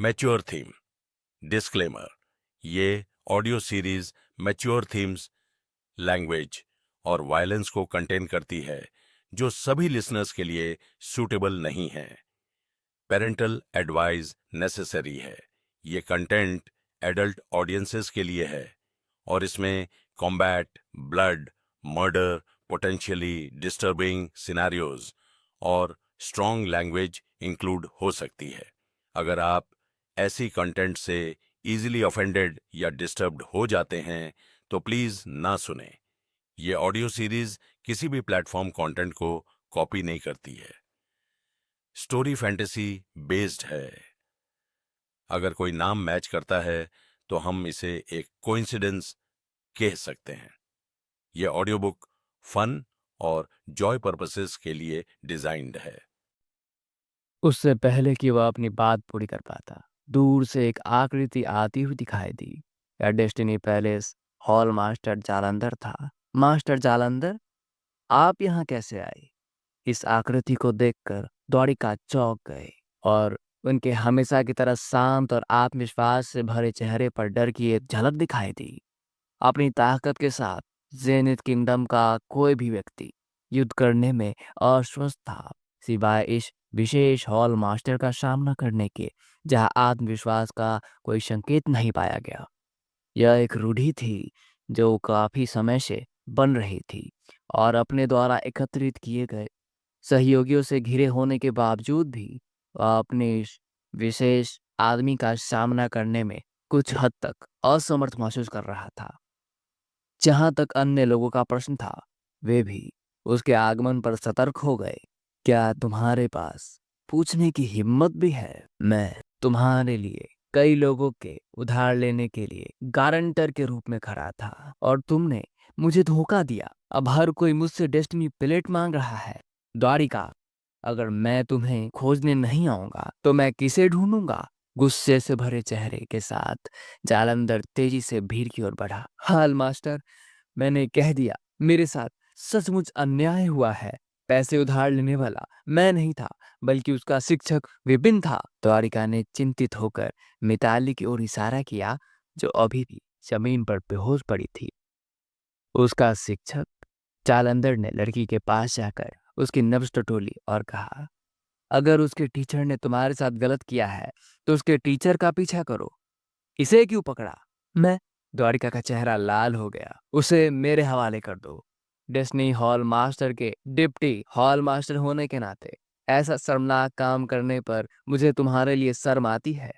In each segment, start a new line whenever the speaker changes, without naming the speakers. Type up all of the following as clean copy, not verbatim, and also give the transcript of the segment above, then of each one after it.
Mature theme. Disclaimer, ये audio series mature themes, language और violence को कंटेन करती है जो सभी लिसनर्स के लिए सूटेबल नहीं है। पेरेंटल एडवाइस नेसेसरी है। ये कंटेंट एडल्ट ऑडियंसेस के लिए है और इसमें combat, blood, murder, potentially disturbing scenarios और स्ट्रॉन्ग लैंग्वेज इंक्लूड हो सकती है। अगर आप ऐसी कंटेंट से इजीली ऑफेंडेड या डिस्टर्ब्ड हो जाते हैं तो प्लीज ना सुने। ये ऑडियो सीरीज किसी भी प्लेटफॉर्म कंटेंट को कॉपी नहीं करती है। स्टोरी फैंटेसी बेस्ड है। अगर कोई नाम मैच करता है तो हम इसे एक कोइंसिडेंस कह सकते हैं। यह ऑडियो बुक फन और जॉय पर्पसेस के लिए डिजाइन्ड है।
उससे पहले कि वह अपनी बात पूरी कर पाता, दूर से एक आकृति आती हुई दिखाई दी। यह destiny palace hall master Jalandhar था। मास्टर जालंधर, आप यहाँ कैसे आए? इस आकृति को देखकर द्वारिका चौंक गए और उनके हमेशा की तरह शांत और आत्मविश्वास से भरे चेहरे पर डर की एक झलक दिखाई दी। अपनी ताकत के साथ जेनिथ किंगडम का कोई भी व्यक्ति युद्ध करने में अस्वस्थ था, सिवाय इस विशेष हॉल मास्टर का सामना करने के, जहां आत्मविश्वास का कोई संकेत नहीं पाया गया। यह एक रूढ़ि थी जो काफी समय से बन रही थी और अपने द्वारा एकत्रित किए गए सहयोगियों से घिरे होने के बावजूद भी वह अपने इस विशेष आदमी का सामना करने में कुछ हद तक असमर्थ महसूस कर रहा था। जहां तक अन्य लोगों का प्रश्न था, वे भी उसके आगमन पर सतर्क हो गए। क्या तुम्हारे पास पूछने की हिम्मत भी है? मैं तुम्हारे लिए कई लोगों के उधार लेने के लिए गारंटर के रूप में खड़ा था और तुमने मुझे धोखा दिया। अब हर कोई मुझसे डेस्टिनी प्लेट मांग रहा है। द्वारिका, अगर मैं तुम्हें खोजने नहीं आऊंगा तो मैं किसे ढूंढूंगा? गुस्से से भरे चेहरे के साथ जालंधर तेजी से भीड़ की ओर बढ़ा। हाल मास्टर, मैंने कह दिया, मेरे साथ सचमुच अन्याय हुआ है। पैसे उधार लेने वाला मैं नहीं था, बल्कि उसका शिक्षक विपिन था। द्वारिका ने चिंतित होकर मिताली की ओर इशारा किया, जो अभी भी जमीन पर बेहोश पड़ी थी। उसका शिक्षक? जालंधर ने लड़की के पास जाकर उसकी नब्ज टटोली और कहा, अगर उसके टीचर ने तुम्हारे साथ गलत किया है तो उसके टीचर का पीछा करो, इसे क्यों पकड़ा? मैं? द्वारिका का चेहरा लाल हो गया। उसे मेरे हवाले कर दो। डेस्नी हॉल मास्टर के डिप्टी हॉल मास्टर होने के नाते ऐसा शर्मनाक काम करने पर मुझे तुम्हारे लिए शर्म आती है।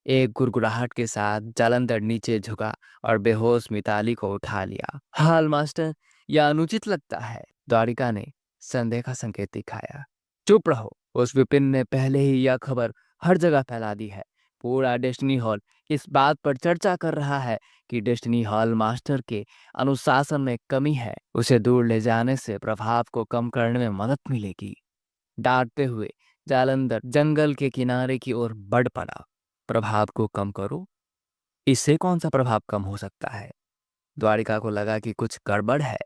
एक गुड़गुड़ाहट के साथ जालंधर नीचे झुका और बेहोश मिताली को उठा लिया। हाल मास्टर, यह अनुचित लगता है। द्वारिका ने संदेह का संकेत दिखाया। चुप रहो। उस विपिन ने पहले ही यह खबर हर जगह फैला दी है। पूरा डेस्टिनी हॉल इस बात पर चर्चा कर रहा है कि डेस्टिनी हॉल मास्टर के अनुशासन में कमी है। उसे दूर ले जाने से प्रभाव को कम करने में मदद मिलेगी। डांटते हुए जालंधर जंगल के किनारे की ओर बढ़ पड़ा। प्रभाव को कम करो? इससे कौन सा प्रभाव कम हो सकता है? द्वारिका को लगा कि कुछ गड़बड़ है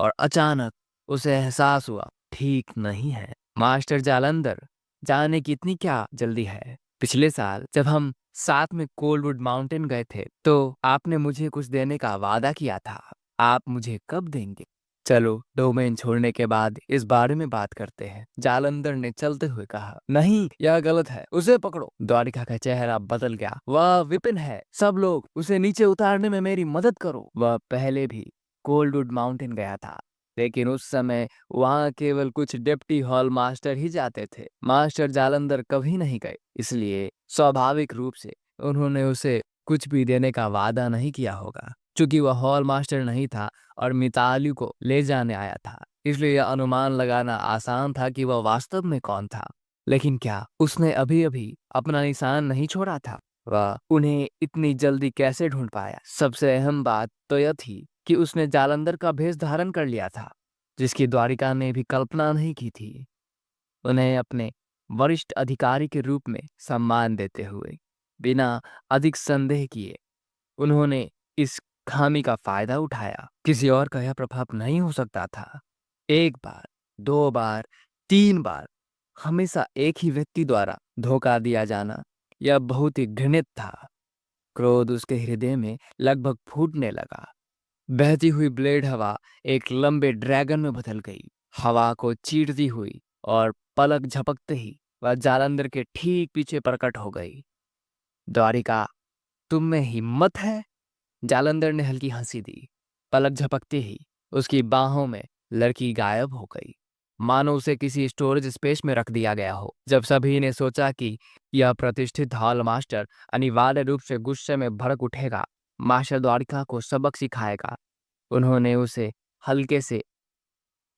और अचानक उसे एहसास हुआ, ठीक नहीं है। मास्टर जालंधर, जाने की इतनी क्या जल्दी है? पिछले साल जब हम साथ में कोल्डवुड माउंटेन गए थे तो आपने मुझे कुछ देने का वादा किया था। आप मुझे कब देंगे? चलो, डोमेन छोड़ने के बाद इस बारे में बात करते हैं। जालंधर ने चलते हुए कहा। नहीं, यह गलत है, उसे पकड़ो। द्वारिका का चेहरा बदल गया। वह विपिन है, सब लोग उसे नीचे उतारने में मेरी मदद करो। वह पहले भी कोल्डवुड माउंटेन गया था, लेकिन उस समय वहां केवल कुछ डिप्टी हॉल मास्टर ही जाते थे। मास्टर जालंधर कभी नहीं गए, इसलिए स्वाभाविक रूप से उन्होंने उसे कुछ भी देने का वादा नहीं किया होगा। चूंकि वह हॉल मास्टर नहीं था और मिताली को ले जाने आया था, इसलिए यह अनुमान लगाना आसान था कि वह वास्तव में कौन था। लेकिन क्या उसने अभी अभी अपना निशान नहीं छोड़ा था? वह उन्हें इतनी जल्दी कैसे ढूंढ पाया? सबसे अहम बात तो यह थी कि उसने जालंधर का भेष धारण कर लिया था, जिसकी द्वारिका ने भी कल्पना नहीं की थी। उन्हें अपने वरिष्ठ अधिकारी के रूप में सम्मान देते हुए बिना अधिक संदेह किए उन्होंने इस खामी का फायदा उठाया। किसी और का यह प्रभाव नहीं हो सकता था। एक बार, दो बार, तीन बार, हमेशा एक ही व्यक्ति द्वारा धोखा दिया जाना यह बहुत ही घृणित था। क्रोध उसके हृदय में लगभग फूटने लगा। बहती हुई ब्लेड हवा एक लंबे ड्रैगन में बदल गई, हवा को चीरती हुई, और पलक झपकते ही वह जालंधर के ठीक पीछे प्रकट हो गई। द्वारिका, तुम में हिम्मत है? जालंधर ने हल्की हंसी दी। पलक झपकते ही उसकी बाहों में लड़की गायब हो गई, मानो उसे किसी स्टोरेज स्पेस में रख दिया गया हो। जब सभी ने सोचा कि यह प्रतिष्ठित हॉल मास्टर अनिवार्य रूप से गुस्से में भड़क उठेगा, मास्टर द्वारिका को सबक सिखाएगा, उन्होंने उसे हल्के से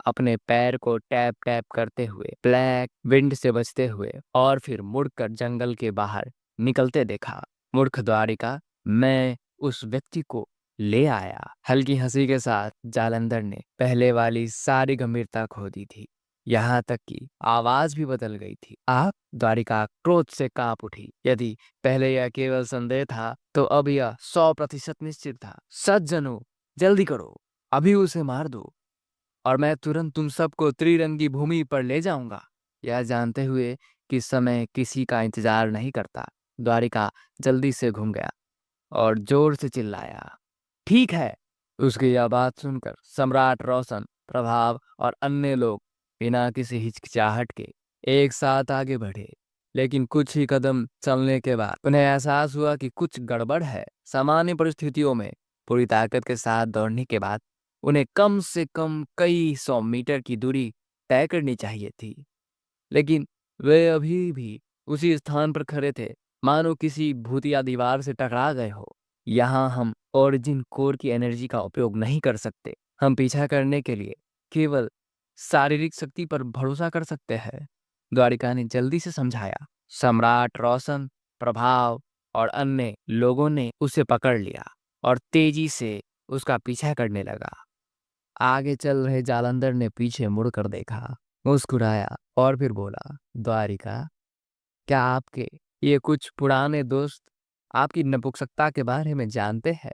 अपने पैर को टैप टैप करते हुए, ब्लैक विंड से बचते हुए, और फिर मुड़कर जंगल के बाहर निकलते देखा। मूर्ख द्वारिका, मैं उस व्यक्ति को ले आया। हल्की हंसी के साथ जालंधर ने पहले वाली सारी गंभीरता खो दी थी, यहाँ तक कि आवाज भी बदल गई थी। आप? द्वारिका क्रोध से कांप उठी। यदि पहले यह केवल संदेह था, तो अब यह 100% निश्चित था। सज्जनों, जल्दी करो, अभी उसे मार दो और मैं तुरंत तुम सबको त्रिरंगी भूमि पर ले जाऊंगा। यह जानते हुए कि समय किसी का इंतजार नहीं करता, द्वारिका जल्दी से घूम गया और जोर से चिल्लाया, ठीक है। उसकी यह बात सुनकर सम्राट रोशन, प्रभाव और अन्य लोग बिना किसी हिचकिचाहट के एक साथ आगे बढ़े। लेकिन कुछ ही कदम चलने के बाद उन्हें एहसास हुआ कि कुछ गड़बड़ है। सामान्य परिस्थितियों में पूरी ताकत के साथ दौड़ने के बाद उन्हें कम से कम कई 100 मीटर की दूरी तय करनी चाहिए थी, लेकिन वे अभी भी उसी स्थान पर खड़े थे, मानो किसी भूतिया दीवार से टकरा गए हो। यहाँ हम ओरिजिन कोर की एनर्जी का उपयोग नहीं कर सकते। हम पीछा करने के लिए केवल शारीरिक शक्ति पर भरोसा कर सकते हैं, द्वारिका ने जल्दी से समझाया। सम्राट रोशन, प्रभाव और अन्य लोगों ने उसे पकड़ लिया और तेजी से उसका पीछा करने लगा। आगे चल रहे जालंधर ने पीछे मुड़कर देखा, मुस्कुराया और फिर बोला, द्वारिका, क्या आपके ये कुछ पुराने दोस्त आपकी नपुंसकता के बारे में जानते हैं?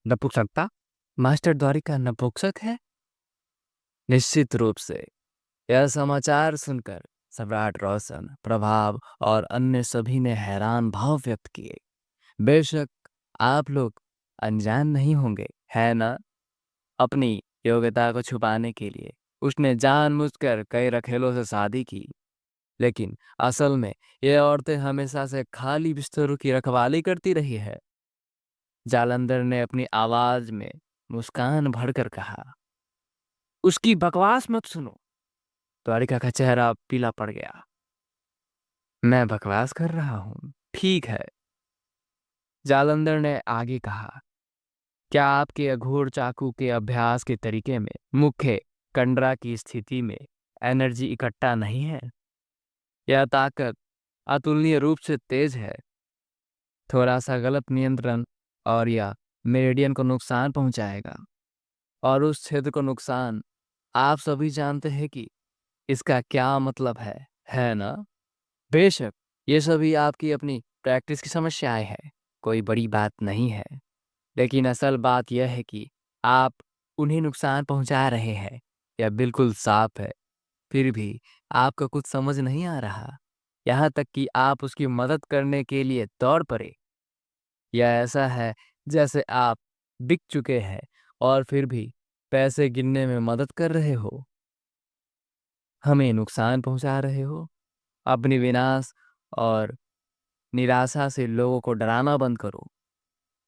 नपुंसकता? मास्टर द्वारिका नपुंसक है? निश्चित रूप से। यह समाचार सुनकर सम्राट रोशन, प्रभाव और अन्य सभी ने हैरान भाव व्यक्त किए। बेशक आप लोग अनजान नहीं होंगे, है ना? अपनी योग्यता को छुपाने के लिए उसने जानबूझकर कई रखेलों से शादी की, लेकिन असल में ये औरतें हमेशा से खाली बिस्तरों की रखवाली करती रही है। जालंधर ने अपनी आवाज में मुस्कान भरकर कहा, उसकी बकवास मत सुनो। द्वारिका का चेहरा पीला पड़ गया। मैं बकवास कर रहा हूँ, ठीक है, जालंधर ने आगे कहा। क्या आपके अघोर चाकू के अभ्यास के तरीके में मुख्य कंडरा की स्थिति में एनर्जी इकट्ठा नहीं है? यह ताकत अतुलनीय रूप से तेज है। थोड़ा सा गलत नियंत्रण और यह मेरिडियन को नुकसान पहुंचाएगा, और उस क्षेत्र को नुकसान आप सभी जानते हैं कि इसका क्या मतलब है ना? बेशक ये सभी आपकी अपनी प्रैक्टिस की समस्याएं हैं, कोई बड़ी बात नहीं है, लेकिन असल बात यह है कि आप उन्हें नुकसान पहुंचा रहे हैं। यह बिल्कुल साफ है, फिर भी आपको कुछ समझ नहीं आ रहा, यहाँ तक कि आप उसकी मदद करने के लिए दौड़ पड़े। यह ऐसा है जैसे आप बिक चुके हैं और फिर भी पैसे गिनने में मदद कर रहे हो। हमें नुकसान पहुंचा रहे हो। अपनी विनाश और निराशा से लोगों को डराना बंद करो।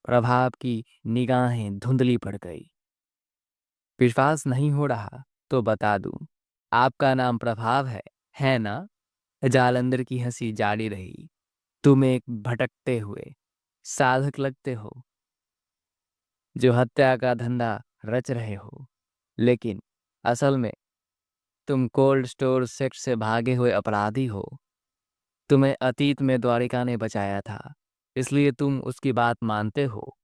प्रभाव की निगाहें धुंधली पड़ गई। विश्वास नहीं हो रहा तो बता दूं, आपका नाम प्रभाव है ना? जालंधर की हंसी जारी रही। तुम एक भटकते हुए साधक लगते हो जो हत्या का धंधा रच रहे हो, लेकिन असल में तुम कोल्ड स्टोर सेक्ट से भागे हुए अपराधी हो। तुम्हें अतीत में द्वारिका ने बचाया था, इसलिए तुम उसकी बात मानते हो।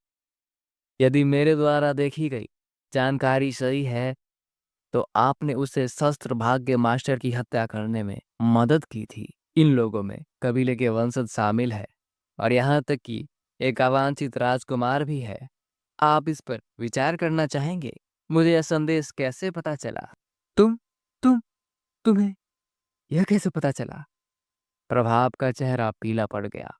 यदि मेरे द्वारा देखी गई जानकारी सही है, तो आपने उसे शस्त्र भाग्य मास्टर की हत्या करने में मदद की थी। इन लोगों में कबीले के वंशज शामिल है, और यहाँ तक कि एक अवांछित राजकुमार भी है। आप इस पर विचार करना चाहेंगे? मुझे यह संदेश कैसे पता चला? तुम तुम तुम्हें यह कैसे पता चला? प्रभाव का चेहरा पीला पड़ गया।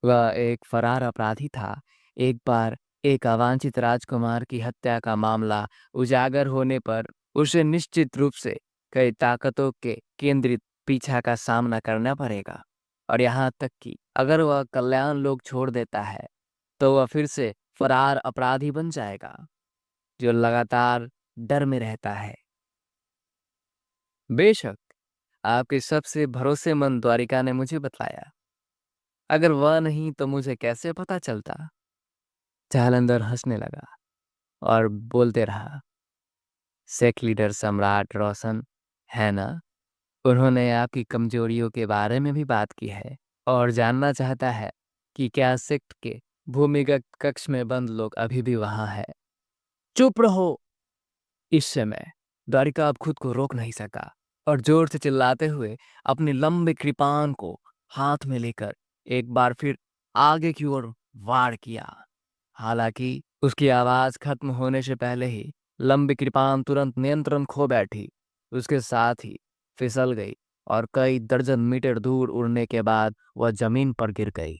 वह एक फरार अपराधी था। एक बार एक अवांछित राजकुमार की हत्या का मामला उजागर होने पर उसे निश्चित रूप से कई ताकतों के केंद्रित पीछा का सामना करना पड़ेगा। और यहाँ तक कि अगर वह कल्याण लोग छोड़ देता है, तो वह फिर से फरार अपराधी बन जाएगा, जो लगातार डर में रहता है। बेशक, आपके सबसे भरोसेमंद द्वारिका ने मुझे बतलाया। अगर वह नहीं तो मुझे कैसे पता चलता? जालंधर हंसने लगा और बोलते रहा, सेक्ट लीडर सम्राट रोशन है ना? उन्होंने आपकी कमजोरियों के बारे में भी बात की है और जानना चाहता है कि क्या सेक्ट के भूमिगत कक्ष में बंद लोग अभी भी वहां हैं। चुप रहो! इस समय द्वारिका अब खुद को रोक नहीं सका और जोर से चिल्लाते हुए अपनी लंबे कृपान को हाथ में लेकर एक बार फिर आगे की ओर वार किया। हालांकि उसकी आवाज खत्म होने से पहले ही लंबी कृपान तुरंत नियंत्रण खो बैठी। उसके साथ ही फिसल गई और कई दर्जन मीटर दूर उड़ने के बाद वह जमीन पर गिर गई।